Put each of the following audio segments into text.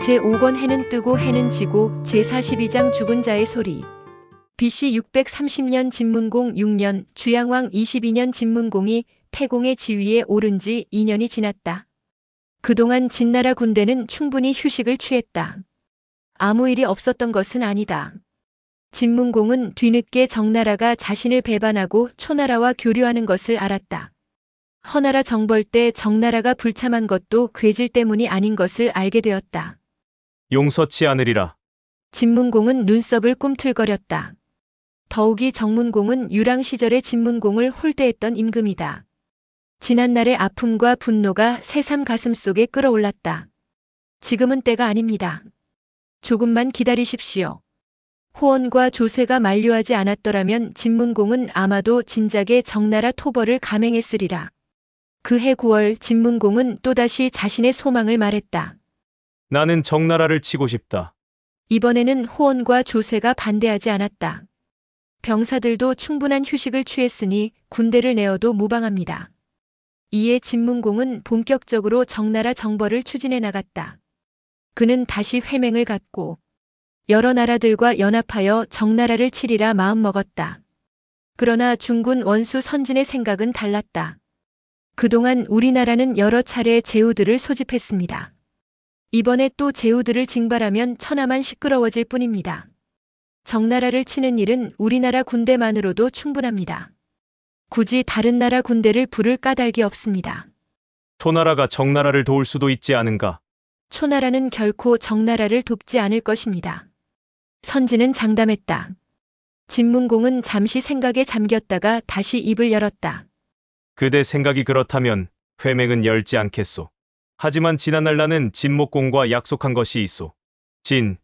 제5권 해는 뜨고 해는 지고 제42장 죽은 자의 소리. BC 630년 진문공 6년 주양왕 22년 진문공이 패공의 지위에 오른 지 2년이 지났다. 그동안 진나라 군대는 충분히 휴식을 취했다. 아무 일이 없었던 것은 아니다. 진문공은 뒤늦게 정나라가 자신을 배반하고 초나라와 교류하는 것을 알았다. 허나라 정벌 때 정나라가 불참한 것도 괴질 때문이 아닌 것을 알게 되었다. 용서치 않으리라. 진문공은 눈썹을 꿈틀거렸다. 더욱이 정문공은 유랑 시절의 진문공을 홀대했던 임금이다. 지난날의 아픔과 분노가 새삼 가슴속에 끌어올랐다. 지금은 때가 아닙니다. 조금만 기다리십시오. 호원과 조세가 만류하지 않았더라면 진문공은 아마도 진작에 정나라 토벌을 감행했으리라. 그해 9월 진문공은 또다시 자신의 소망을 말했다. 나는 정나라를 치고 싶다. 이번에는 호원과 조세가 반대하지 않았다. 병사들도 충분한 휴식을 취했으니 군대를 내어도 무방합니다. 이에 진문공은 본격적으로 정나라 정벌을 추진해 나갔다. 그는 다시 회맹을 갖고 여러 나라들과 연합하여 정나라를 치리라 마음먹었다. 그러나 중군 원수 선진의 생각은 달랐다. 그동안 우리나라는 여러 차례 제후들을 소집했습니다. 이번에 또 제후들을 징발하면 천하만 시끄러워질 뿐입니다. 정나라를 치는 일은 우리나라 군대만으로도 충분합니다. 굳이 다른 나라 군대를 부를 까닭이 없습니다. 초나라가 정나라를 도울 수도 있지 않은가? 초나라는 결코 정나라를 돕지 않을 것입니다. 선진은 장담했다. 진문공은 잠시 생각에 잠겼다가 다시 입을 열었다. 그대 생각이 그렇다면 회맹은 열지 않겠소. 하지만 지난날 나는 진목공과 약속한 것이 있소. 진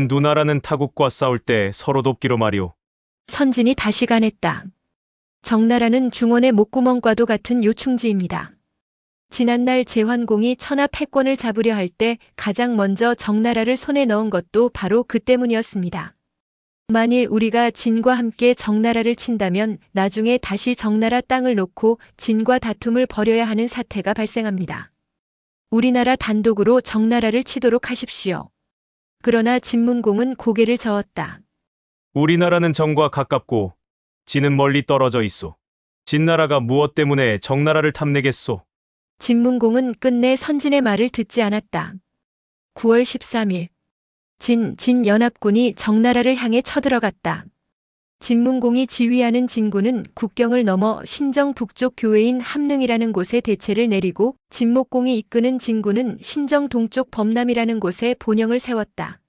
두 나라는 타국과 싸울 때 서로 돕기로 말이오. 선진이 다시 간했다. 정나라는 중원의 목구멍과도 같은 요충지입니다. 지난날 제환공이 천하 패권을 잡으려 할 때 가장 먼저 정나라를 손에 넣은 것도 바로 그 때문이었습니다. 만일 우리가 진과 함께 정나라를 친다면 나중에 다시 정나라 땅을 놓고 진과 다툼을 벌여야 하는 사태가 발생합니다. 우리나라 단독으로 정나라를 치도록 하십시오. 그러나 진문공은 고개를 저었다. 우리나라는 정과 가깝고 진은 멀리 떨어져 있소. 진나라가 무엇 때문에 정나라를 탐내겠소? 진문공은 끝내 선진의 말을 듣지 않았다. 9월 13일 진 연합군이 정나라를 향해 쳐들어갔다. 진문공이 지휘하는 진군은 국경을 넘어 신정 북쪽 교외인 함릉이라는 곳에 대체를 내리고 진목공이 이끄는 진군은 신정 동쪽 범람이라는 곳에 본영을 세웠다.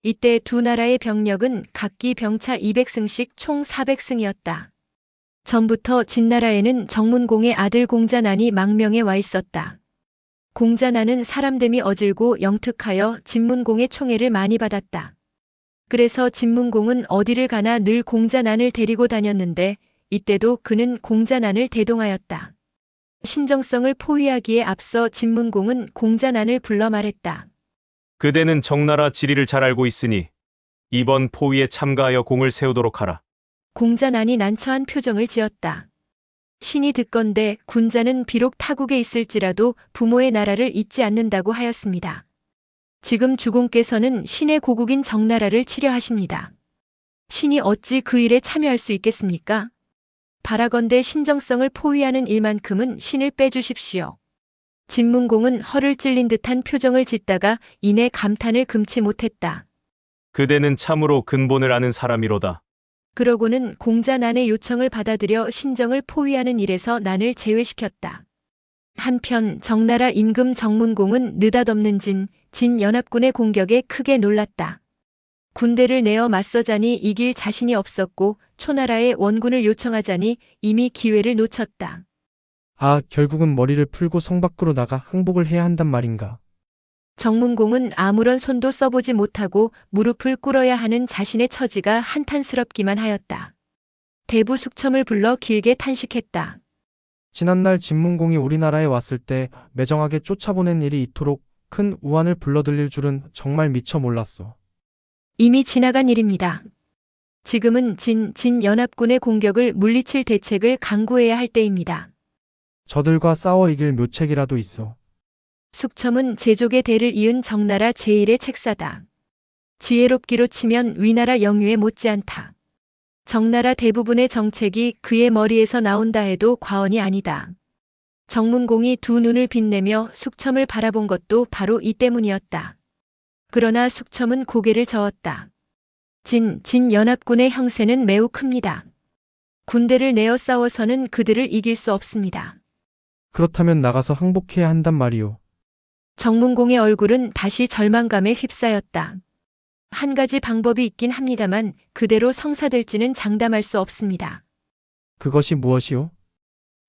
이때 두 나라의 병력은 각기 병차 200승씩 총 400승이었다. 전부터 진나라에는 정문공의 아들 공자난이 망명해 와 있었다. 공자난은 사람됨이 어질고 영특하여 진문공의 총애를 많이 받았다. 그래서 진문공은 어디를 가나 늘 공자난을 데리고 다녔는데 이때도 그는 공자난을 대동하였다. 신정성을 포위하기에 앞서 진문공은 공자난을 불러 말했다. 그대는 정나라 지리를 잘 알고 있으니 이번 포위에 참가하여 공을 세우도록 하라. 공자난이 난처한 표정을 지었다. 신이 듣건대 군자는 비록 타국에 있을지라도 부모의 나라를 잊지 않는다고 하였습니다. 지금 주공께서는 신의 고국인 정나라를 치려 하십니다. 신이 어찌 그 일에 참여할 수 있겠습니까? 바라건대 신정성을 포위하는 일만큼은 신을 빼주십시오. 진문공은 허를 찔린 듯한 표정을 짓다가 이내 감탄을 금치 못했다. 그대는 참으로 근본을 아는 사람이로다. 그러고는 공자난의 요청을 받아들여 신정을 포위하는 일에서 난을 제외시켰다. 한편 정나라 임금 정문공은 느닷없는 진 연합군의 공격에 크게 놀랐다. 군대를 내어 맞서자니 이길 자신이 없었고 초나라의 원군을 요청하자니 이미 기회를 놓쳤다. 아, 결국은 머리를 풀고 성 밖으로 나가 항복을 해야 한단 말인가. 정문공은 아무런 손도 써보지 못하고 무릎을 꿇어야 하는 자신의 처지가 한탄스럽기만 하였다. 대부 숙첨을 불러 길게 탄식했다. 지난날 진문공이 우리나라에 왔을 때 매정하게 쫓아보낸 일이 이토록 큰 우환을 불러들일 줄은 정말 미처 몰랐어. 이미 지나간 일입니다. 지금은 진 연합군의 공격을 물리칠 대책을 강구해야 할 때입니다. 저들과 싸워 이길 묘책이라도 있어. 숙첨은 제족의 대를 이은 정나라 제1의 책사다. 지혜롭기로 치면 위나라 영유에 못지않다. 정나라 대부분의 정책이 그의 머리에서 나온다 해도 과언이 아니다. 정문공이 두 눈을 빛내며 숙첨을 바라본 것도 바로 이 때문이었다. 그러나 숙첨은 고개를 저었다. 진연합군의 형세는 매우 큽니다. 군대를 내어 싸워서는 그들을 이길 수 없습니다. 그렇다면 나가서 항복해야 한단 말이오. 정문공의 얼굴은 다시 절망감에 휩싸였다. 한 가지 방법이 있긴 합니다만 그대로 성사될지는 장담할 수 없습니다. 그것이 무엇이오?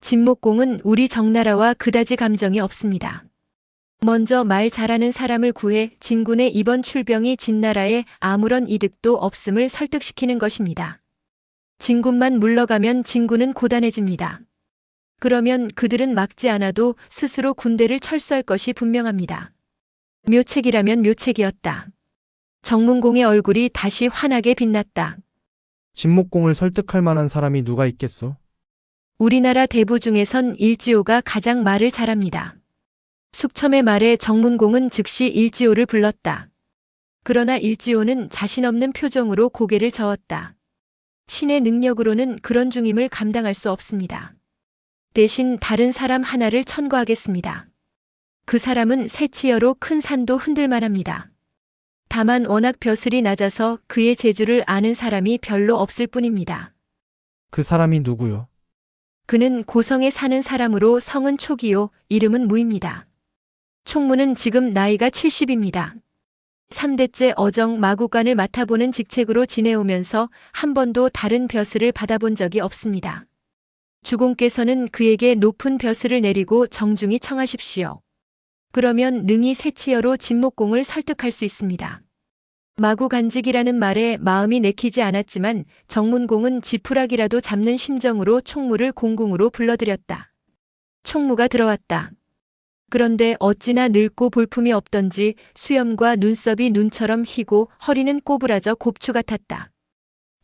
진목공은 우리 정나라와 그다지 감정이 없습니다. 먼저 말 잘하는 사람을 구해 진군의 이번 출병이 진나라에 아무런 이득도 없음을 설득시키는 것입니다. 진군만 물러가면 진군은 고단해집니다. 그러면 그들은 막지 않아도 스스로 군대를 철수할 것이 분명합니다. 묘책이라면 묘책이었다. 정문공의 얼굴이 다시 환하게 빛났다. 진목공을 설득할 만한 사람이 누가 있겠소? 우리나라 대부 중에선 일지호가 가장 말을 잘합니다. 숙첨의 말에 정문공은 즉시 일지호를 불렀다. 그러나 일지호는 자신 없는 표정으로 고개를 저었다. 신의 능력으로는 그런 중임을 감당할 수 없습니다. 대신 다른 사람 하나를 천거하겠습니다. 그 사람은 새치여로 큰 산도 흔들만합니다. 다만 워낙 벼슬이 낮아서 그의 재주를 아는 사람이 별로 없을 뿐입니다. 그 사람이 누구요? 그는 고성에 사는 사람으로 성은 초기요, 이름은 무입니다. 총무는 지금 나이가 70입니다. 3대째 어정 마구간을 맡아보는 직책으로 지내오면서 한 번도 다른 벼슬을 받아본 적이 없습니다. 주공께서는 그에게 높은 벼슬을 내리고 정중히 청하십시오. 그러면 능히 새치여로 진목공을 설득할 수 있습니다. 마구간직이라는 말에 마음이 내키지 않았지만 정문공은 지푸라기라도 잡는 심정으로 총무를 공궁으로 불러들였다. 총무가 들어왔다. 그런데 어찌나 늙고 볼품이 없던지 수염과 눈썹이 눈처럼 희고 허리는 꼬부라져 곱추 같았다.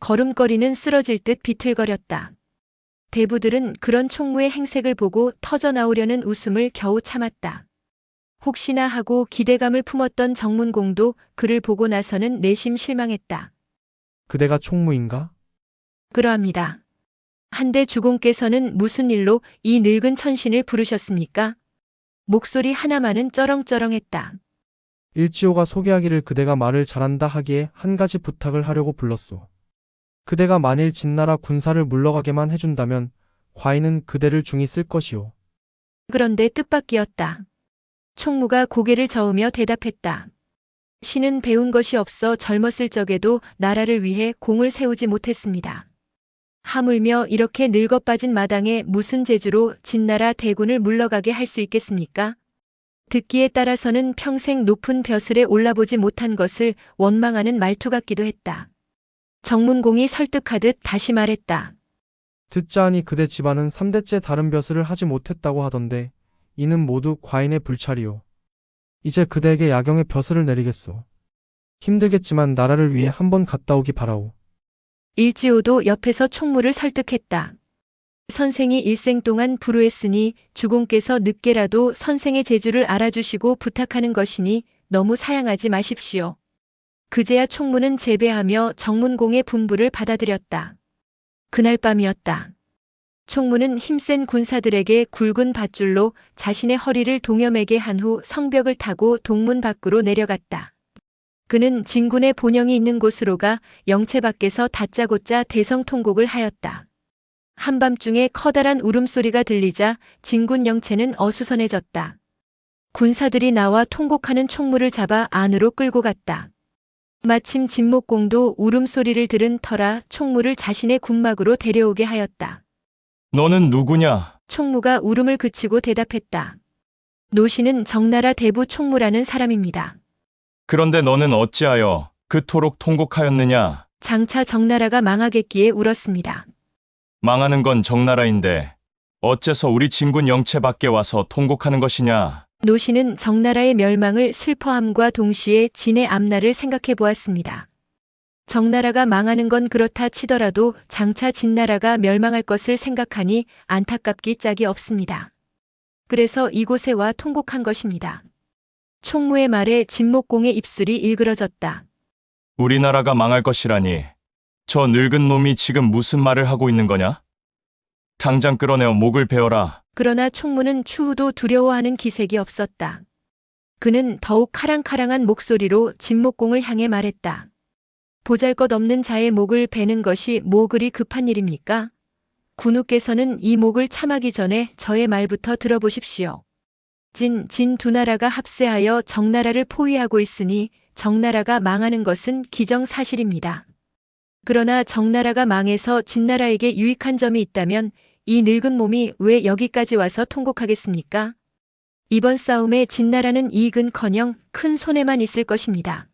걸음걸이는 쓰러질 듯 비틀거렸다. 대부들은 그런 총무의 행색을 보고 터져나오려는 웃음을 겨우 참았다. 혹시나 하고 기대감을 품었던 정문공도 그를 보고 나서는 내심 실망했다. 그대가 총무인가? 그러합니다. 한데 주공께서는 무슨 일로 이 늙은 천신을 부르셨습니까? 목소리 하나만은 쩌렁쩌렁했다. 일지호가 소개하기를 그대가 말을 잘한다 하기에 한 가지 부탁을 하려고 불렀소. 그대가 만일 진나라 군사를 물러가게만 해준다면 과인은 그대를 중히 쓸 것이오. 그런데 뜻밖이었다. 총무가 고개를 저으며 대답했다. 신은 배운 것이 없어 젊었을 적에도 나라를 위해 공을 세우지 못했습니다. 하물며 이렇게 늙어 빠진 마당에 무슨 재주로 진나라 대군을 물러가게 할 수 있겠습니까? 듣기에 따라서는 평생 높은 벼슬에 올라보지 못한 것을 원망하는 말투 같기도 했다. 정문공이 설득하듯 다시 말했다. 듣자하니 그대 집안은 3대째 다른 벼슬을 하지 못했다고 하던데 이는 모두 과인의 불찰이오. 이제 그대에게 야경의 벼슬을 내리겠소. 힘들겠지만 나라를 위해 한번 갔다 오기 바라오. 일지호도 옆에서 총무를 설득했다. 선생이 일생 동안 불우했으니 주공께서 늦게라도 선생의 재주를 알아주시고 부탁하는 것이니 너무 사양하지 마십시오. 그제야 총무는 재배하며 정문공의 분부를 받아들였다. 그날 밤이었다. 총무는 힘센 군사들에게 굵은 밧줄로 자신의 허리를 동여매게 한 후 성벽을 타고 동문 밖으로 내려갔다. 그는 진군의 본영이 있는 곳으로 가 영체 밖에서 다짜고짜 대성통곡을 하였다. 한밤중에 커다란 울음소리가 들리자 진군 영체는 어수선해졌다. 군사들이 나와 통곡하는 총무를 잡아 안으로 끌고 갔다. 마침 진목공도 울음소리를 들은 터라 총무를 자신의 군막으로 데려오게 하였다. 너는 누구냐? 총무가 울음을 그치고 대답했다. 노씨는 정나라 대부 총무라는 사람입니다. 그런데 너는 어찌하여 그토록 통곡하였느냐? 장차 정나라가 망하겠기에 울었습니다. 망하는 건 정나라인데 어째서 우리 진군 영체 밖에 와서 통곡하는 것이냐? 노씨는 정나라의 멸망을 슬퍼함과 동시에 진의 앞날을 생각해 보았습니다. 정나라가 망하는 건 그렇다 치더라도 장차 진나라가 멸망할 것을 생각하니 안타깝기 짝이 없습니다. 그래서 이곳에 와 통곡한 것입니다. 총무의 말에 진목공의 입술이 일그러졌다. 우리나라가 망할 것이라니. 저 늙은 놈이 지금 무슨 말을 하고 있는 거냐? 당장 끌어내어 목을 베어라. 그러나 총무는 추후도 두려워하는 기색이 없었다. 그는 더욱 카랑카랑한 목소리로 진목공을 향해 말했다. 보잘것없는 자의 목을 베는 것이 뭐 그리 급한 일입니까? 군우께서는 이 목을 참하기 전에 저의 말부터 들어보십시오. 진 두 나라가 합세하여 정나라를 포위하고 있으니 정나라가 망하는 것은 기정사실입니다. 그러나 정나라가 망해서 진나라에게 유익한 점이 있다면 이 늙은 몸이 왜 여기까지 와서 통곡하겠습니까? 이번 싸움에 진나라는 이익은커녕 큰 손해만 있을 것입니다.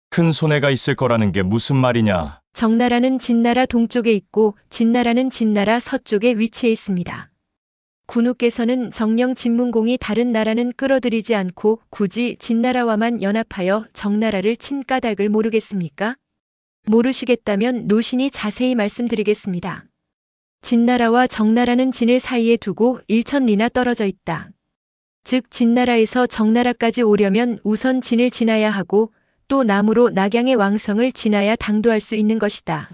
큰 손해가 있을 거라는 게 무슨 말이냐? 정나라는 진나라 동쪽에 있고 진나라는 진나라 서쪽에 위치해 있습니다. 군우께서는 정녕 진문공이 다른 나라는 끌어들이지 않고 굳이 진나라와만 연합하여 정나라를 친 까닭을 모르겠습니까? 모르시겠다면 노신이 자세히 말씀드리겠습니다. 진나라와 정나라는 진을 사이에 두고 1,000리나 떨어져 있다. 즉 진나라에서 정나라까지 오려면 우선 진을 지나야 하고 또 남으로 낙양의 왕성을 지나야 당도할 수 있는 것이다.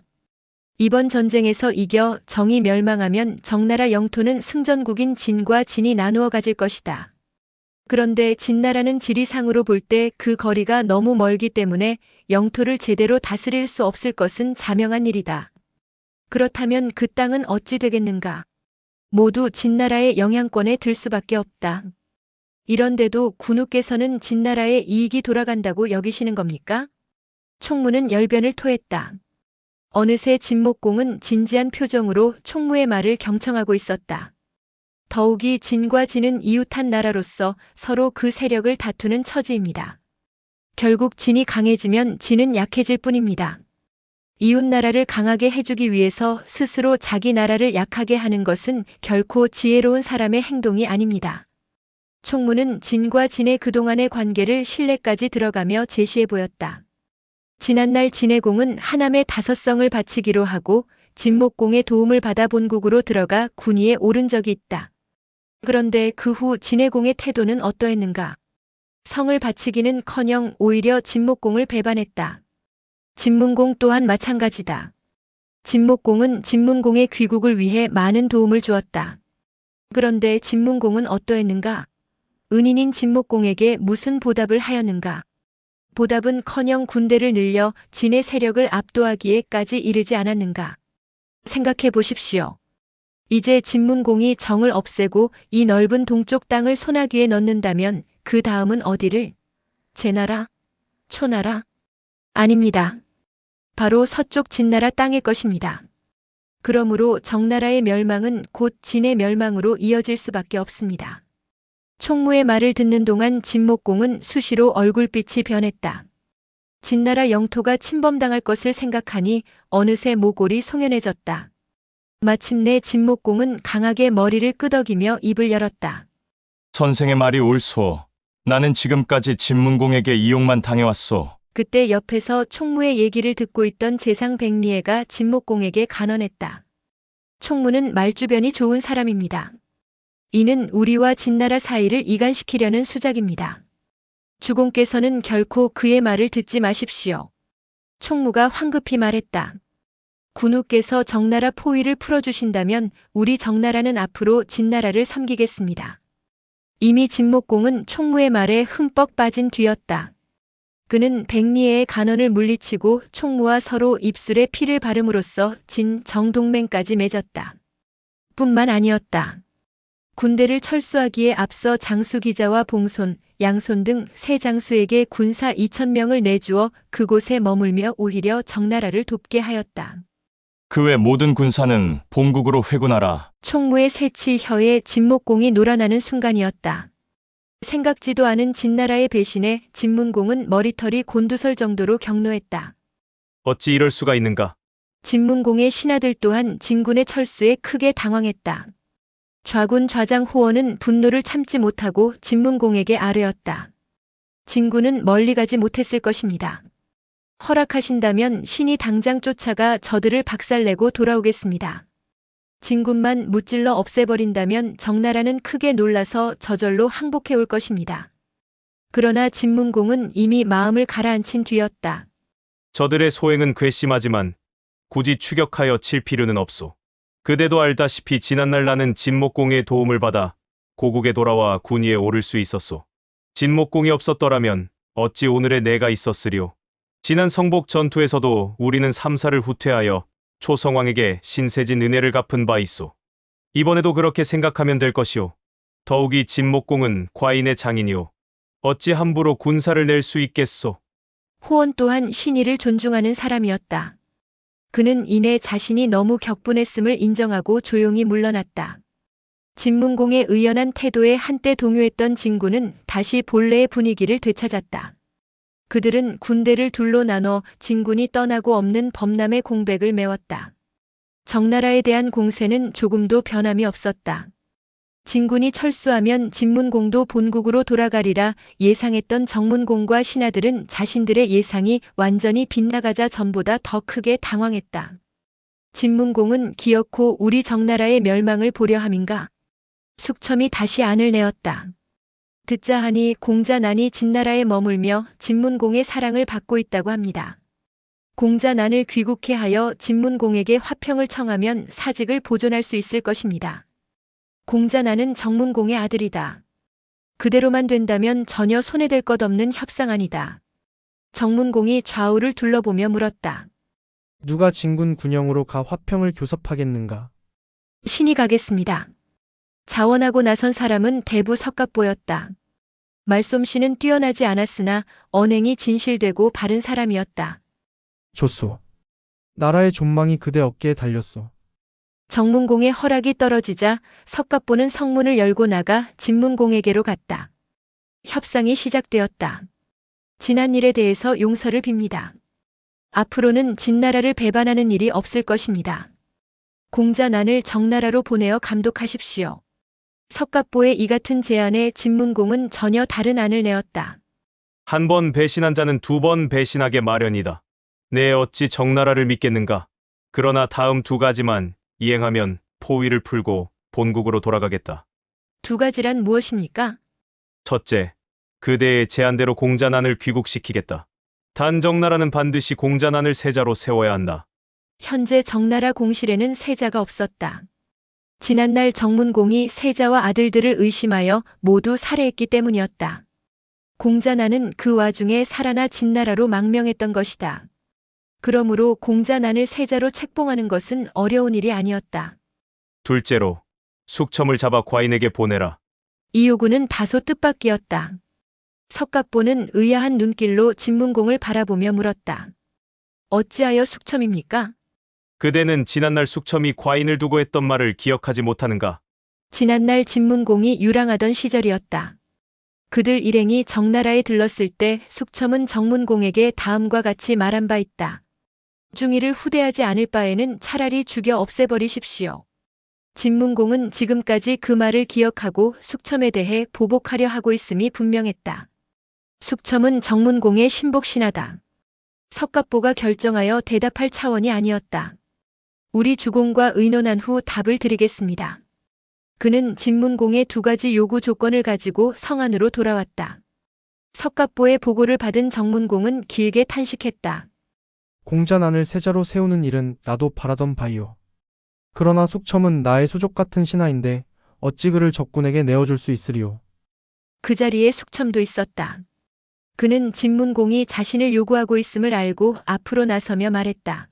이번 전쟁에서 이겨 정이 멸망하면 정나라 영토는 승전국인 진과 진이 나누어 가질 것이다. 그런데 진나라는 지리상으로 볼 때 그 거리가 너무 멀기 때문에 영토를 제대로 다스릴 수 없을 것은 자명한 일이다. 그렇다면 그 땅은 어찌 되겠는가? 모두 진나라의 영향권에 들 수밖에 없다. 이런데도 군우께서는 진나라의 이익이 돌아간다고 여기시는 겁니까? 총무는 열변을 토했다. 어느새 진목공은 진지한 표정으로 총무의 말을 경청하고 있었다. 더욱이 진과 진은 이웃한 나라로서 서로 그 세력을 다투는 처지입니다. 결국 진이 강해지면 진은 약해질 뿐입니다. 이웃 나라를 강하게 해주기 위해서 스스로 자기 나라를 약하게 하는 것은 결코 지혜로운 사람의 행동이 아닙니다. 총무는 진과 진의 그동안의 관계를 신뢰까지 들어가며 제시해 보였다. 지난날 진의 공은 하남의 5성을 바치기로 하고 진목공의 도움을 받아 본국으로 들어가 군위에 오른 적이 있다. 그런데 그 후 진의 공의 태도는 어떠했는가? 성을 바치기는커녕 오히려 진목공을 배반했다. 진문공 또한 마찬가지다. 진목공은 진문공의 귀국을 위해 많은 도움을 주었다. 그런데 진문공은 어떠했는가? 은인인 진목공에게 무슨 보답을 하였는가? 보답은커녕 군대를 늘려 진의 세력을 압도하기에까지 이르지 않았는가? 생각해 보십시오. 이제 진문공이 정을 없애고 이 넓은 동쪽 땅을 손아귀에 넣는다면 그 다음은 어디를? 제나라? 초나라? 아닙니다. 바로 서쪽 진나라 땅일 것입니다. 그러므로 정나라의 멸망은 곧 진의 멸망으로 이어질 수밖에 없습니다. 총무의 말을 듣는 동안 진목공은 수시로 얼굴빛이 변했다. 진나라 영토가 침범당할 것을 생각하니 어느새 모골이 송연해졌다. 마침내 진목공은 강하게 머리를 끄덕이며 입을 열었다. 선생의 말이 옳소. 나는 지금까지 진문공에게 이용만 당해왔소. 그때 옆에서 총무의 얘기를 듣고 있던 재상백리애가 진목공에게 간언했다. 총무는 말주변이 좋은 사람입니다. 이는 우리와 진나라 사이를 이간시키려는 수작입니다. 주공께서는 결코 그의 말을 듣지 마십시오. 총무가 황급히 말했다. 군우께서 정나라 포위를 풀어주신다면 우리 정나라는 앞으로 진나라를 섬기겠습니다. 이미 진목공은 총무의 말에 흠뻑 빠진 뒤였다. 그는 백리애의 간언을 물리치고 총무와 서로 입술에 피를 바름으로써 진정동맹까지 맺었다. 뿐만 아니었다. 군대를 철수하기에 앞서 장수 기자와 봉손, 양손 등 세 장수에게 군사 2,000명을 내주어 그곳에 머물며 오히려 정나라를 돕게 하였다. 그 외 모든 군사는 본국으로 회군하라. 총무의 새치 혀에 진목공이 놀아나는 순간이었다. 생각지도 않은 진나라의 배신에 진문공은 머리털이 곤두설 정도로 격노했다. 어찌 이럴 수가 있는가? 진문공의 신하들 또한 진군의 철수에 크게 당황했다. 좌군 좌장 호원은 분노를 참지 못하고 진문공에게 아뢰었다. 진군은 멀리 가지 못했을 것입니다. 허락하신다면 신이 당장 쫓아가 저들을 박살내고 돌아오겠습니다. 진군만 무찔러 없애버린다면 정나라는 크게 놀라서 저절로 항복해 올 것입니다. 그러나 진문공은 이미 마음을 가라앉힌 뒤였다. 저들의 소행은 괘씸하지만 굳이 추격하여 칠 필요는 없소. 그대도 알다시피 지난날 나는 진목공의 도움을 받아 고국에 돌아와 군위에 오를 수 있었소. 진목공이 없었더라면 어찌 오늘의 내가 있었으리오. 지난 성복 전투에서도 우리는 삼사를 후퇴하여 초성왕에게 신세진 은혜를 갚은 바 있소. 이번에도 그렇게 생각하면 될 것이오. 더욱이 진목공은 과인의 장인이오. 어찌 함부로 군사를 낼 수 있겠소. 호원 또한 신의를 존중하는 사람이었다. 그는 이내 자신이 너무 격분했음을 인정하고 조용히 물러났다. 진문공의 의연한 태도에 한때 동요했던 진군은 다시 본래의 분위기를 되찾았다. 그들은 군대를 둘로 나눠 진군이 떠나고 없는 범람의 공백을 메웠다. 정나라에 대한 공세는 조금도 변함이 없었다. 진군이 철수하면 진문공도 본국으로 돌아가리라 예상했던 정문공과 신하들은 자신들의 예상이 완전히 빗나가자 전보다 더 크게 당황했다. 진문공은 기어코 우리 정나라의 멸망을 보려 함인가? 숙첨이 다시 안을 내었다. 듣자 하니 공자난이 진나라에 머물며 진문공의 사랑을 받고 있다고 합니다. 공자난을 귀국해 하여 진문공에게 화평을 청하면 사직을 보존할 수 있을 것입니다. 공자난은 정문공의 아들이다. 그대로만 된다면 전혀 손해될 것 없는 협상안이다. 정문공이 좌우를 둘러보며 물었다. 누가 진군 군영으로 가 화평을 교섭하겠는가? 신이 가겠습니다. 자원하고 나선 사람은 대부 석갑보였다. 말솜씨는 뛰어나지 않았으나 언행이 진실되고 바른 사람이었다. 좋소. 나라의 존망이 그대 어깨에 달렸소. 정문공의 허락이 떨어지자 석갑보는 성문을 열고 나가 진문공에게로 갔다. 협상이 시작되었다. 지난 일에 대해서 용서를 빕니다. 앞으로는 진나라를 배반하는 일이 없을 것입니다. 공자난을 정나라로 보내어 감독하십시오. 석갑보의 이 같은 제안에 진문공은 전혀 다른 안을 내었다. 한 번 배신한 자는 두 번 배신하게 마련이다. 내 어찌 정나라를 믿겠는가? 그러나 다음 두 가지만 이행하면 포위를 풀고 본국으로 돌아가겠다. 두 가지란 무엇입니까? 첫째, 그대의 제안대로 공자난을 귀국시키겠다. 단 정나라는 반드시 공자난을 세자로 세워야 한다. 현재 정나라 공실에는 세자가 없었다. 지난날 정문공이 세자와 아들들을 의심하여 모두 살해했기 때문이었다. 공자난은 그 와중에 살아나 진나라로 망명했던 것이다. 그러므로 공자난을 세자로 책봉하는 것은 어려운 일이 아니었다. 둘째로, 숙첨을 잡아 과인에게 보내라. 이 요구는 다소 뜻밖이었다. 석갑보는 의아한 눈길로 진문공을 바라보며 물었다. 어찌하여 숙첨입니까? 그대는 지난날 숙첨이 과인을 두고 했던 말을 기억하지 못하는가? 지난날 진문공이 유랑하던 시절이었다. 그들 일행이 정나라에 들렀을 때 숙첨은 정문공에게 다음과 같이 말한 바 있다. 중이를 후대하지 않을 바에는 차라리 죽여 없애버리십시오. 진문공은 지금까지 그 말을 기억하고 숙첨에 대해 보복하려 하고 있음이 분명했다. 숙첨은 정문공의 신복신하다. 석갑보가 결정하여 대답할 차원이 아니었다. 우리 주공과 의논한 후 답을 드리겠습니다. 그는 진문공의 두 가지 요구 조건을 가지고 성 안으로 돌아왔다. 석갑보의 보고를 받은 정문공은 길게 탄식했다. 공자난을 세자로 세우는 일은 나도 바라던 바이오. 그러나 숙첨은 나의 수족 같은 신하인데 어찌 그를 적군에게 내어줄 수 있으리오. 그 자리에 숙첨도 있었다. 그는 진문공이 자신을 요구하고 있음을 알고 앞으로 나서며 말했다.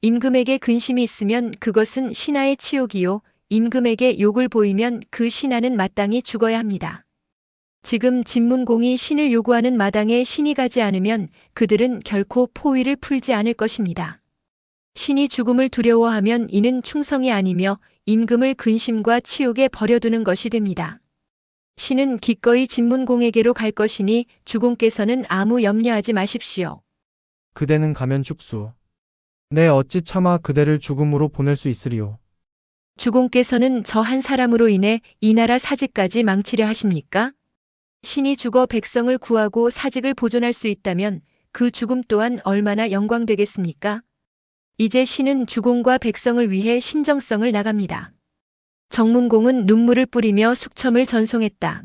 임금에게 근심이 있으면 그것은 신하의 치욕이요. 임금에게 욕을 보이면 그 신하는 마땅히 죽어야 합니다. 지금 진문공이 신을 요구하는 마당에 신이 가지 않으면 그들은 결코 포위를 풀지 않을 것입니다. 신이 죽음을 두려워하면 이는 충성이 아니며 임금을 근심과 치욕에 버려두는 것이 됩니다. 신은 기꺼이 진문공에게로 갈 것이니 주공께서는 아무 염려하지 마십시오. 그대는 가면 죽수. 내 어찌 차마 그대를 죽음으로 보낼 수 있으리오. 주공께서는 저 한 사람으로 인해 이 나라 사직까지 망치려 하십니까? 신이 죽어 백성을 구하고 사직을 보존할 수 있다면 그 죽음 또한 얼마나 영광되겠습니까? 이제 신은 주공과 백성을 위해 신정성을 나갑니다. 정문공은 눈물을 뿌리며 숙첨을 전송했다.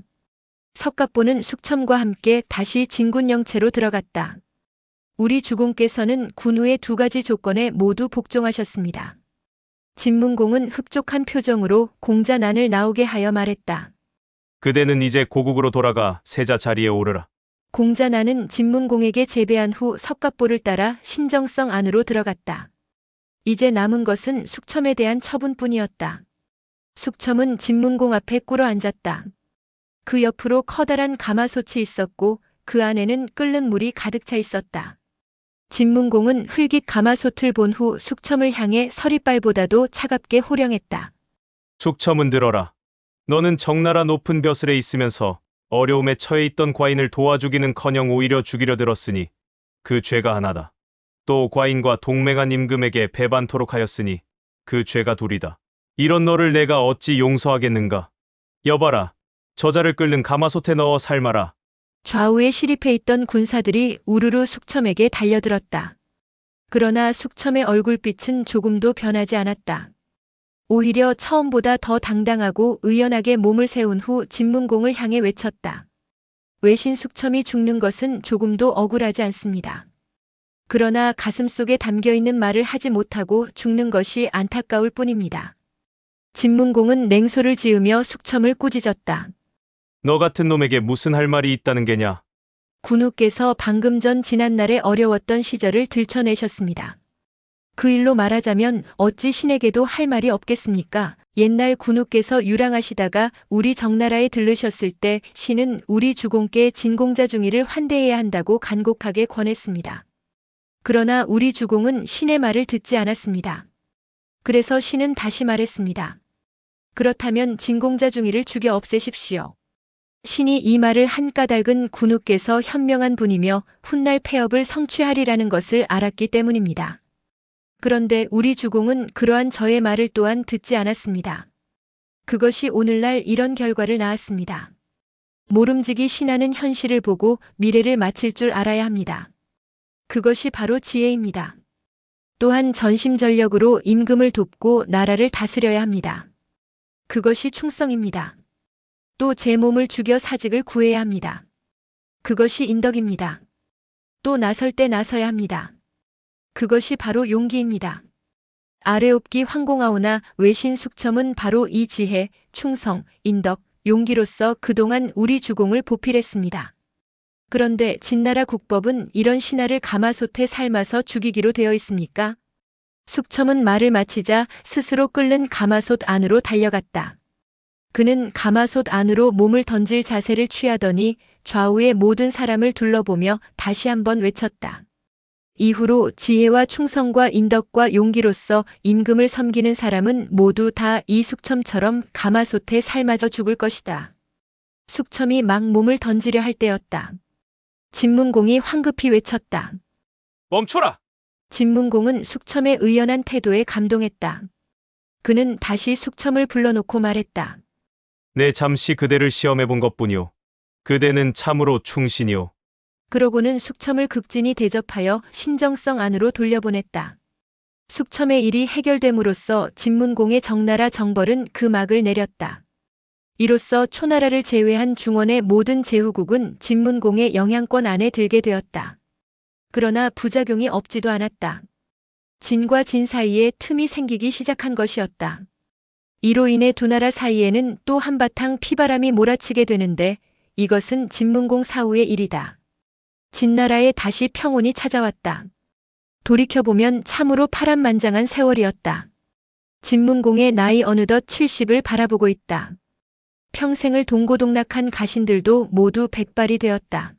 석갑보는 숙첨과 함께 다시 진군 영체로 들어갔다. 우리 주공께서는 군우의 두 가지 조건에 모두 복종하셨습니다. 진문공은 흡족한 표정으로 공자난을 나오게 하여 말했다. 그대는 이제 고국으로 돌아가 세자 자리에 오르라. 공자난은 진문공에게 제배한 후 석갑보를 따라 신정성 안으로 들어갔다. 이제 남은 것은 숙첨에 대한 처분뿐이었다. 숙첨은 진문공 앞에 꿇어 앉았다. 그 옆으로 커다란 가마솥이 있었고 그 안에는 끓는 물이 가득 차 있었다. 진문공은 흘깃 가마솥을 본 후 숙첨을 향해 서리빨보다도 차갑게 호령했다. 숙첨은 들어라. 너는 정나라 높은 벼슬에 있으면서 어려움에 처해 있던 과인을 도와주기는커녕 오히려 죽이려 들었으니 그 죄가 하나다. 또 과인과 동맹한 임금에게 배반토록 하였으니 그 죄가 둘이다. 이런 너를 내가 어찌 용서하겠는가. 여봐라. 저자를 끓는 가마솥에 넣어 삶아라. 좌우에 시립해 있던 군사들이 우르르 숙첨에게 달려들었다. 그러나 숙첨의 얼굴빛은 조금도 변하지 않았다. 오히려 처음보다 더 당당하고 의연하게 몸을 세운 후 진문공을 향해 외쳤다. 외신 숙첨이 죽는 것은 조금도 억울하지 않습니다. 그러나 가슴속에 담겨있는 말을 하지 못하고 죽는 것이 안타까울 뿐입니다. 진문공은 냉소를 지으며 숙첨을 꾸짖었다. 너 같은 놈에게 무슨 할 말이 있다는 게냐. 군우께서 방금 전 지난날의 어려웠던 시절을 들춰내셨습니다. 그 일로 말하자면 어찌 신에게도 할 말이 없겠습니까? 옛날 군우께서 유랑하시다가 우리 정나라에 들르셨을 때 신은 우리 주공께 진공자 중이를 환대해야 한다고 간곡하게 권했습니다. 그러나 우리 주공은 신의 말을 듣지 않았습니다. 그래서 신은 다시 말했습니다. 그렇다면 진공자 중이를 죽여 없애십시오. 신이 이 말을 한 까닭은 군우께서 현명한 분이며 훗날 폐업을 성취하리라는 것을 알았기 때문입니다. 그런데 우리 주공은 그러한 저의 말을 또한 듣지 않았습니다. 그것이 오늘날 이런 결과를 낳았습니다. 모름지기 신하는 현실을 보고 미래를 마칠 줄 알아야 합니다. 그것이 바로 지혜입니다. 또한 전심전력으로 임금을 돕고 나라를 다스려야 합니다. 그것이 충성입니다. 또 제 몸을 죽여 사직을 구해야 합니다. 그것이 인덕입니다. 또 나설 때 나서야 합니다. 그것이 바로 용기입니다. 아래옵기 황공하오나 외신 숙첨은 바로 이 지혜, 충성, 인덕, 용기로서 그동안 우리 주공을 보필했습니다. 그런데 진나라 국법은 이런 신하를 가마솥에 삶아서 죽이기로 되어 있습니까? 숙첨은 말을 마치자 스스로 끓는 가마솥 안으로 달려갔다. 그는 가마솥 안으로 몸을 던질 자세를 취하더니 좌우의 모든 사람을 둘러보며 다시 한번 외쳤다. 이후로 지혜와 충성과 인덕과 용기로서 임금을 섬기는 사람은 모두 다 이 숙첨처럼 가마솥에 삶아져 죽을 것이다. 숙첨이 막 몸을 던지려 할 때였다. 진문공이 황급히 외쳤다. 멈춰라! 진문공은 숙첨의 의연한 태도에 감동했다. 그는 다시 숙첨을 불러놓고 말했다. 내 잠시 그대를 시험해 본 것뿐이오. 그대는 참으로 충신이오. 그러고는 숙첨을 극진히 대접하여 신정성 안으로 돌려보냈다. 숙첨의 일이 해결됨으로써 진문공의 정나라 정벌은 그 막을 내렸다. 이로써 초나라를 제외한 중원의 모든 제후국은 진문공의 영향권 안에 들게 되었다. 그러나 부작용이 없지도 않았다. 진과 진 사이에 틈이 생기기 시작한 것이었다. 이로 인해 두 나라 사이에는 또 한바탕 피바람이 몰아치게 되는데 이것은 진문공 사후의 일이다. 진나라에 다시 평온이 찾아왔다. 돌이켜보면 참으로 파란만장한 세월이었다. 진문공의 나이 어느덧 70을 바라보고 있다. 평생을 동고동락한 가신들도 모두 백발이 되었다.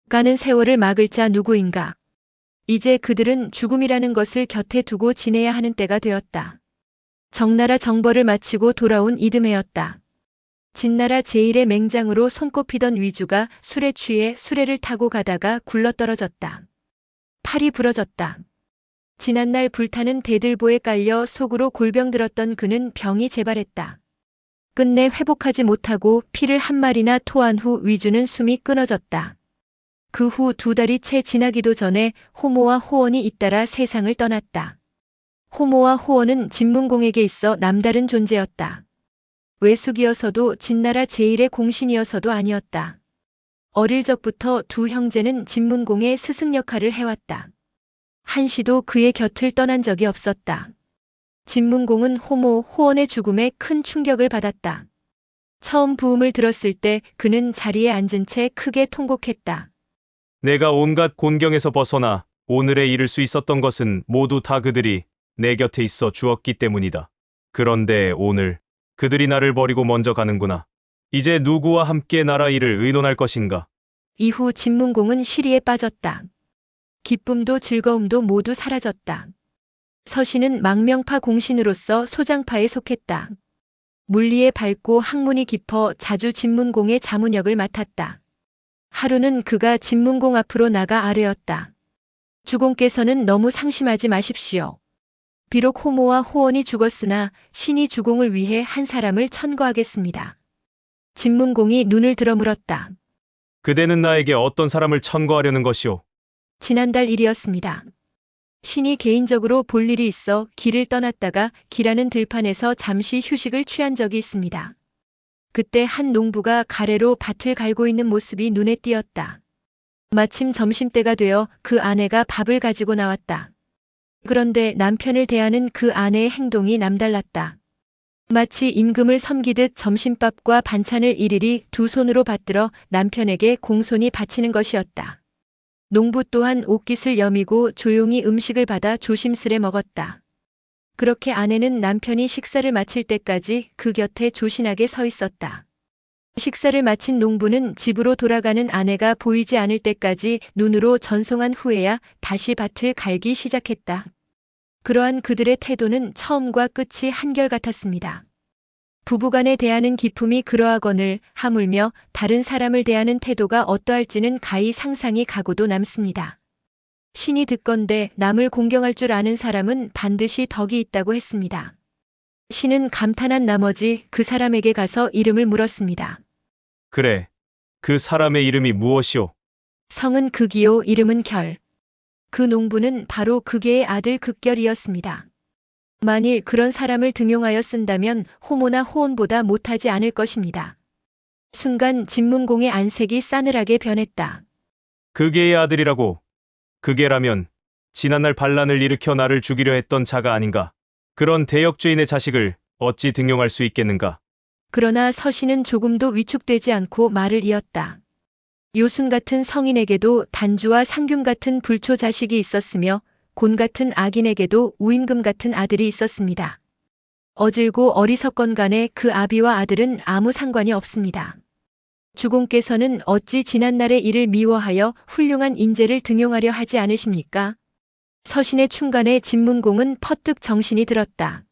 가는 세월을 막을 자 누구인가? 이제 그들은 죽음이라는 것을 곁에 두고 지내야 하는 때가 되었다. 정나라 정벌을 마치고 돌아온 이듬해였다. 진나라 제1의 맹장으로 손꼽히던 위주가 술에 취해 수레를 타고 가다가 굴러떨어졌다. 팔이 부러졌다. 지난날 불타는 대들보에 깔려 속으로 골병 들었던 그는 병이 재발했다. 끝내 회복하지 못하고 피를 한 마리나 토한 후 위주는 숨이 끊어졌다. 그 후 2달이 채 지나기도 전에 호모와 호원이 잇따라 세상을 떠났다. 호모와 호원은 진문공에게 있어 남다른 존재였다. 외숙이어서도 진나라 제1의 공신이어서도 아니었다. 어릴 적부터 두 형제는 진문공의 스승 역할을 해왔다. 한시도 그의 곁을 떠난 적이 없었다. 진문공은 호모, 호원의 죽음에 큰 충격을 받았다. 처음 부음을 들었을 때 그는 자리에 앉은 채 크게 통곡했다. 내가 온갖 곤경에서 벗어나 오늘에 이를 수 있었던 것은 모두 다 그들이 내 곁에 있어 주었기 때문이다. 그런데 오늘 그들이 나를 버리고 먼저 가는구나. 이제 누구와 함께 나라 일을 의논할 것인가? 이후 진문공은 시리에 빠졌다. 기쁨도 즐거움도 모두 사라졌다. 서신은 망명파 공신으로서 소장파에 속했다. 물리에 밝고 학문이 깊어 자주 진문공의 자문역을 맡았다. 하루는 그가 진문공 앞으로 나가 아뢰었다. 주공께서는 너무 상심하지 마십시오. 비록 호모와 호원이 죽었으나 신이 주공을 위해 한 사람을 천거하겠습니다. 진문공이 눈을 들어 물었다. 그대는 나에게 어떤 사람을 천거하려는 것이오? 지난달 일이었습니다. 신이 개인적으로 볼 일이 있어 길을 떠났다가 길하는 들판에서 잠시 휴식을 취한 적이 있습니다. 그때 한 농부가 가래로 밭을 갈고 있는 모습이 눈에 띄었다. 마침 점심때가 되어 그 아내가 밥을 가지고 나왔다. 그런데 남편을 대하는 그 아내의 행동이 남달랐다. 마치 임금을 섬기듯 점심밥과 반찬을 일일이 두 손으로 받들어 남편에게 공손히 바치는 것이었다. 농부 또한 옷깃을 여미고 조용히 음식을 받아 조심스레 먹었다. 그렇게 아내는 남편이 식사를 마칠 때까지 그 곁에 조신하게 서 있었다. 식사를 마친 농부는 집으로 돌아가는 아내가 보이지 않을 때까지 눈으로 전송한 후에야 다시 밭을 갈기 시작했다. 그러한 그들의 태도는 처음과 끝이 한결같았습니다. 부부간에 대하는 기품이 그러하거늘 하물며 다른 사람을 대하는 태도가 어떠할지는 가히 상상이 가고도 남습니다. 신이 듣건대 남을 공경할 줄 아는 사람은 반드시 덕이 있다고 했습니다. 신은 감탄한 나머지 그 사람에게 가서 이름을 물었습니다. 그래, 그 사람의 이름이 무엇이오? 성은 극이요 이름은 결. 그 농부는 바로 극의 아들 극결이었습니다. 만일 그런 사람을 등용하여 쓴다면 호모나 호원보다 못하지 않을 것입니다. 순간 진문공의 안색이 싸늘하게 변했다. 그게의 아들이라고. 그게라면 지난날 반란을 일으켜 나를 죽이려 했던 자가 아닌가? 그런 대역죄인의 자식을 어찌 등용할 수 있겠는가? 그러나 서신은 조금도 위축되지 않고 말을 이었다. 요순 같은 성인에게도 단주와 상균 같은 불초 자식이 있었으며 곤 같은 악인에게도 우임금 같은 아들이 있었습니다. 어질고 어리석건 간에 그 아비와 아들은 아무 상관이 없습니다. 주공께서는 어찌 지난날의 일을 미워하여 훌륭한 인재를 등용하려 하지 않으십니까? 서신의 충간에 진문공은 퍼뜩 정신이 들었다.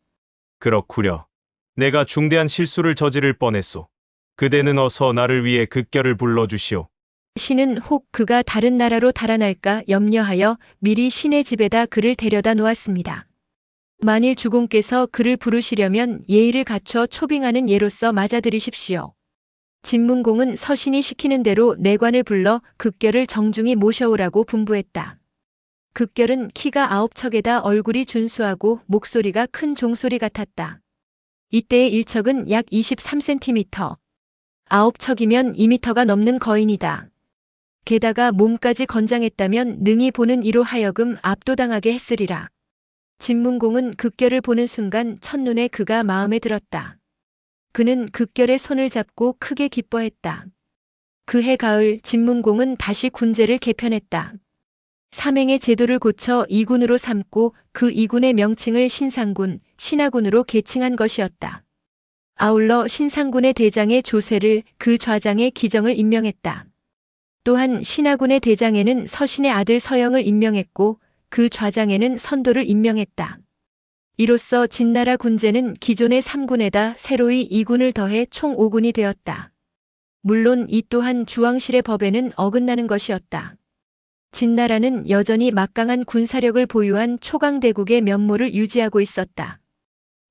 그렇구려. 내가 중대한 실수를 저지를 뻔했소. 그대는 어서 나를 위해 극결을 불러주시오. 신은 혹 그가 다른 나라로 달아날까 염려하여 미리 신의 집에다 그를 데려다 놓았습니다. 만일 주공께서 그를 부르시려면 예의를 갖춰 초빙하는 예로서 맞아들이십시오. 진문공은 서신이 시키는 대로 내관을 불러 극결을 정중히 모셔오라고 분부했다. 극결은 키가 9척에다 얼굴이 준수하고 목소리가 큰 종소리 같았다. 이때의 일척은 약 23cm. 9척이면 2m가 넘는 거인이다. 게다가 몸까지 건장했다면 능히 보는 이로 하여금 압도당하게 했으리라. 진문공은 극결을 보는 순간 첫눈에 그가 마음에 들었다. 그는 극결의 손을 잡고 크게 기뻐했다. 그해 가을 진문공은 다시 군제를 개편했다. 삼행의 제도를 고쳐 이군으로 삼고 그 이군의 명칭을 신상군, 신하군으로 계칭한 것이었다. 아울러 신상군의 대장에 조세를, 그 좌장에 기정을 임명했다. 또한 신하군의 대장에는 서신의 아들 서영을 임명했고 그 좌장에는 선도를 임명했다. 이로써 진나라 군제는 기존의 3군에다 새로이 2군을 더해 총 5군이 되었다. 물론 이 또한 주왕실의 법에는 어긋나는 것이었다. 진나라는 여전히 막강한 군사력을 보유한 초강대국의 면모를 유지하고 있었다.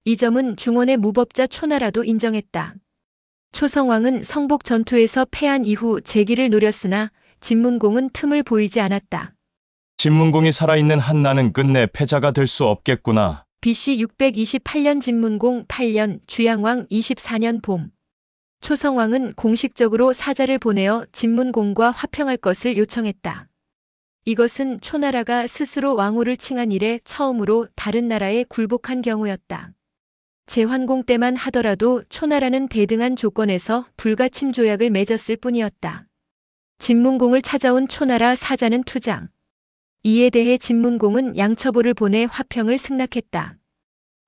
이 점은 중원의 무법자 초나라도 인정했다. 초성왕은 성복 전투에서 패한 이후 재기를 노렸으나 진문공은 틈을 보이지 않았다. 진문공이 살아있는 한 나는 끝내 패자가 될 수 없겠구나. BC 628년 진문공 8년 주양왕 24년 봄. 초성왕은 공식적으로 사자를 보내어 진문공과 화평할 것을 요청했다. 이것은 초나라가 스스로 왕후를 칭한 이래 처음으로 다른 나라에 굴복한 경우였다. 제환공 때만 하더라도 초나라는 대등한 조건에서 불가침 조약을 맺었을 뿐이었다. 진문공을 찾아온 초나라 사자는 투장. 이에 대해 진문공은 양처보를 보내 화평을 승낙했다.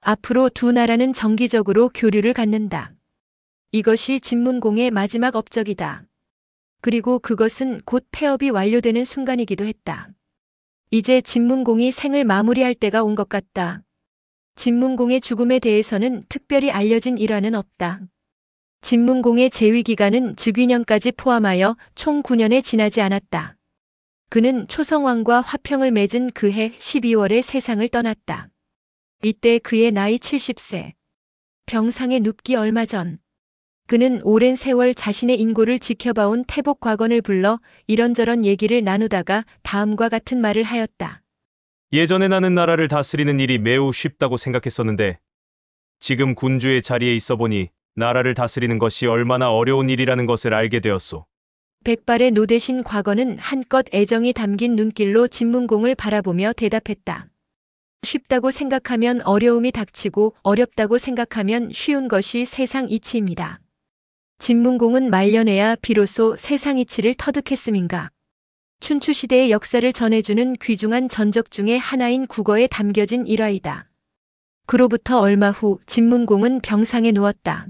앞으로 두 나라는 정기적으로 교류를 갖는다. 이것이 진문공의 마지막 업적이다. 그리고 그것은 곧 폐업이 완료되는 순간이기도 했다. 이제 진문공이 생을 마무리할 때가 온 것 같다. 진문공의 죽음에 대해서는 특별히 알려진 일화는 없다. 진문공의 재위 기간은 즉위년까지 포함하여 총 9년에 지나지 않았다. 그는 초성왕과 화평을 맺은 그해 12월에 세상을 떠났다. 이때 그의 나이 70세. 병상에 눕기 얼마 전. 그는 오랜 세월 자신의 인고를 지켜봐온 태복 과건을 불러 이런저런 얘기를 나누다가 다음과 같은 말을 하였다. 예전에 나는 나라를 다스리는 일이 매우 쉽다고 생각했었는데 지금 군주의 자리에 있어 보니 나라를 다스리는 것이 얼마나 어려운 일이라는 것을 알게 되었소. 백발의 노대신 과거는 한껏 애정이 담긴 눈길로 진문공을 바라보며 대답했다. 쉽다고 생각하면 어려움이 닥치고 어렵다고 생각하면 쉬운 것이 세상 이치입니다. 진문공은 말년에야 비로소 세상 이치를 터득했음인가. 춘추시대의 역사를 전해주는 귀중한 전적 중의 하나인 국어에 담겨진 일화이다. 그로부터 얼마 후 진문공은 병상에 누웠다.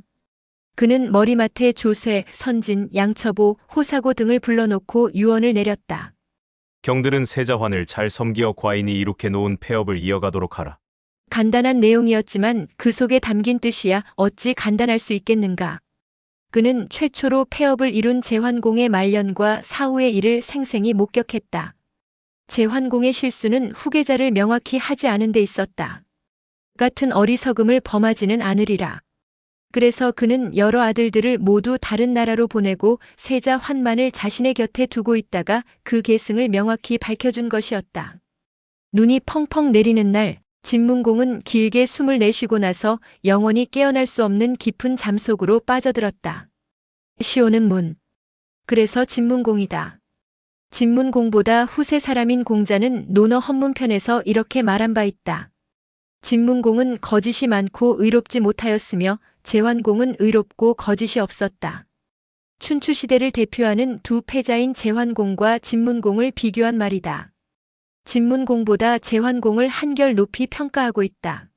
그는 머리맡에 조쇠, 선진, 양처보, 호사고 등을 불러놓고 유언을 내렸다. 경들은 세자환을 잘 섬기어 과인이 이룩해 놓은 폐업을 이어가도록 하라. 간단한 내용이었지만 그 속에 담긴 뜻이야 어찌 간단할 수 있겠는가. 그는 최초로 폐업을 이룬 제환공의 말년과 사후의 일을 생생히 목격했다. 제환공의 실수는 후계자를 명확히 하지 않은 데 있었다. 같은 어리석음을 범하지는 않으리라. 그래서 그는 여러 아들들을 모두 다른 나라로 보내고 세자 환만을 자신의 곁에 두고 있다가 그 계승을 명확히 밝혀준 것이었다. 눈이 펑펑 내리는 날, 진문공은 길게 숨을 내쉬고 나서 영원히 깨어날 수 없는 깊은 잠 속으로 빠져들었다. 시오는 문. 그래서 진문공이다. 진문공보다 후세 사람인 공자는 논어 헌문편에서 이렇게 말한 바 있다. 진문공은 거짓이 많고 의롭지 못하였으며 제환공은 의롭고 거짓이 없었다. 춘추시대를 대표하는 두 패자인 제환공과 진문공을 비교한 말이다. 진문공보다 제환공을 한결 높이 평가하고 있다.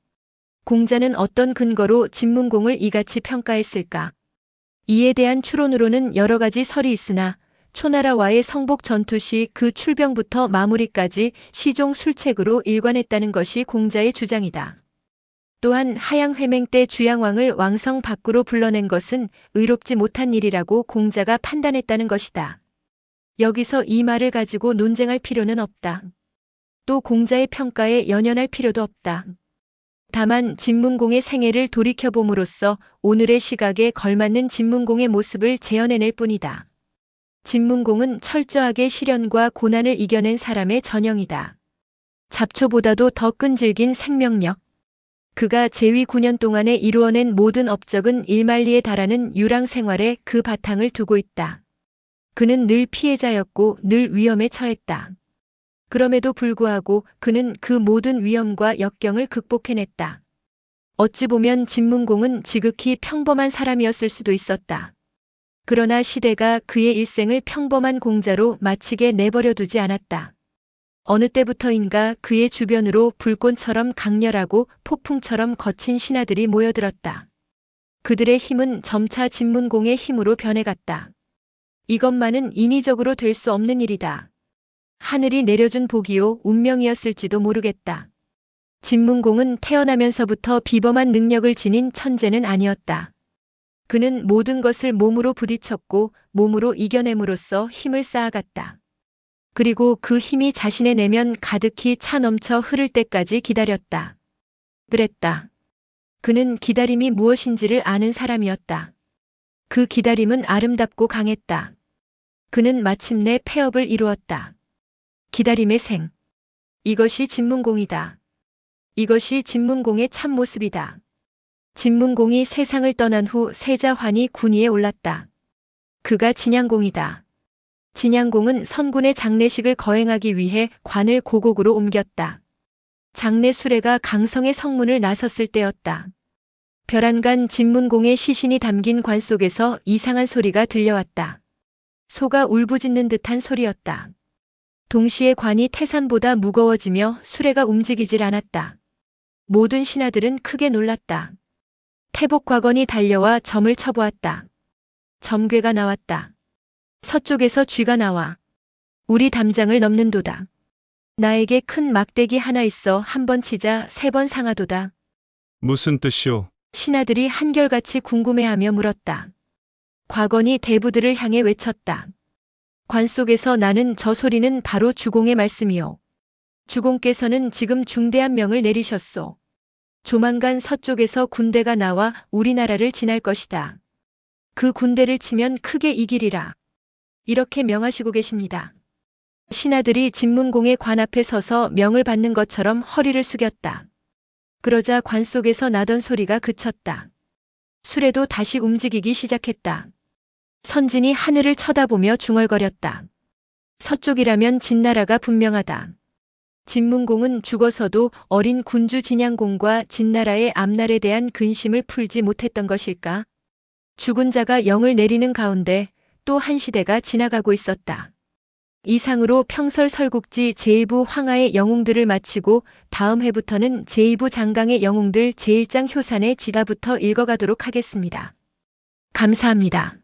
공자는 어떤 근거로 진문공을 이같이 평가했을까? 이에 대한 추론으로는 여러 가지 설이 있으나 초나라와의 성복 전투 시 그 출병부터 마무리까지 시종 술책으로 일관했다는 것이 공자의 주장이다. 또한 하양회맹 때 주양왕을 왕성 밖으로 불러낸 것은 의롭지 못한 일이라고 공자가 판단했다는 것이다. 여기서 이 말을 가지고 논쟁할 필요는 없다. 또 공자의 평가에 연연할 필요도 없다. 다만 진문공의 생애를 돌이켜봄으로써 오늘의 시각에 걸맞는 진문공의 모습을 재현해낼 뿐이다. 진문공은 철저하게 시련과 고난을 이겨낸 사람의 전형이다. 잡초보다도 더 끈질긴 생명력. 그가 재위 9년 동안에 이루어낸 모든 업적은 일만리에 달하는 유랑 생활에 그 바탕을 두고 있다. 그는 늘 피해자였고 늘 위험에 처했다. 그럼에도 불구하고 그는 그 모든 위험과 역경을 극복해냈다. 어찌 보면 진문공은 지극히 평범한 사람이었을 수도 있었다. 그러나 시대가 그의 일생을 평범한 공자로 마치게 내버려 두지 않았다. 어느 때부터인가 그의 주변으로 불꽃처럼 강렬하고 폭풍처럼 거친 신하들이 모여들었다. 그들의 힘은 점차 진문공의 힘으로 변해갔다. 이것만은 인위적으로 될 수 없는 일이다. 하늘이 내려준 복이요 운명이었을지도 모르겠다. 진문공은 태어나면서부터 비범한 능력을 지닌 천재는 아니었다. 그는 모든 것을 몸으로 부딪혔고 몸으로 이겨냄으로써 힘을 쌓아갔다. 그리고 그 힘이 자신의 내면 가득히 차 넘쳐 흐를 때까지 기다렸다. 그랬다. 그는 기다림이 무엇인지를 아는 사람이었다. 그 기다림은 아름답고 강했다. 그는 마침내 폐업을 이루었다. 기다림의 생. 이것이 진문공이다. 이것이 진문공의 참모습이다. 진문공이 세상을 떠난 후 세자환이 군위에 올랐다. 그가 진양공이다. 진양공은 선군의 장례식을 거행하기 위해 관을 고곡으로 옮겼다. 장례 수레가 강성의 성문을 나섰을 때였다. 별안간 진문공의 시신이 담긴 관 속에서 이상한 소리가 들려왔다. 소가 울부짖는 듯한 소리였다. 동시에 관이 태산보다 무거워지며 수레가 움직이질 않았다. 모든 신하들은 크게 놀랐다. 태복과건이 달려와 점을 쳐보았다. 점괘가 나왔다. 서쪽에서 쥐가 나와 우리 담장을 넘는도다. 나에게 큰 막대기 하나 있어 한 번 치자 3번 상하도다. 무슨 뜻이오? 신하들이 한결같이 궁금해하며 물었다. 과건이 대부들을 향해 외쳤다. 관 속에서 나는 저 소리는 바로 주공의 말씀이오. 주공께서는 지금 중대한 명을 내리셨소. 조만간 서쪽에서 군대가 나와 우리나라를 지날 것이다. 그 군대를 치면 크게 이기리라. 이렇게 명하시고 계십니다. 신하들이 진문공의 관 앞에 서서 명을 받는 것처럼 허리를 숙였다. 그러자 관 속에서 나던 소리가 그쳤다. 수레도 다시 움직이기 시작했다. 선진이 하늘을 쳐다보며 중얼거렸다. 서쪽이라면 진나라가 분명하다. 진문공은 죽어서도 어린 군주 진양공과 진나라의 앞날에 대한 근심을 풀지 못했던 것일까? 죽은 자가 영을 내리는 가운데 또 한 시대가 지나가고 있었다. 이상으로 평설 설국지 제1부 황하의 영웅들을 마치고 다음 회부터는 제2부 장강의 영웅들 제1장 효산의 지가부터 읽어가도록 하겠습니다. 감사합니다.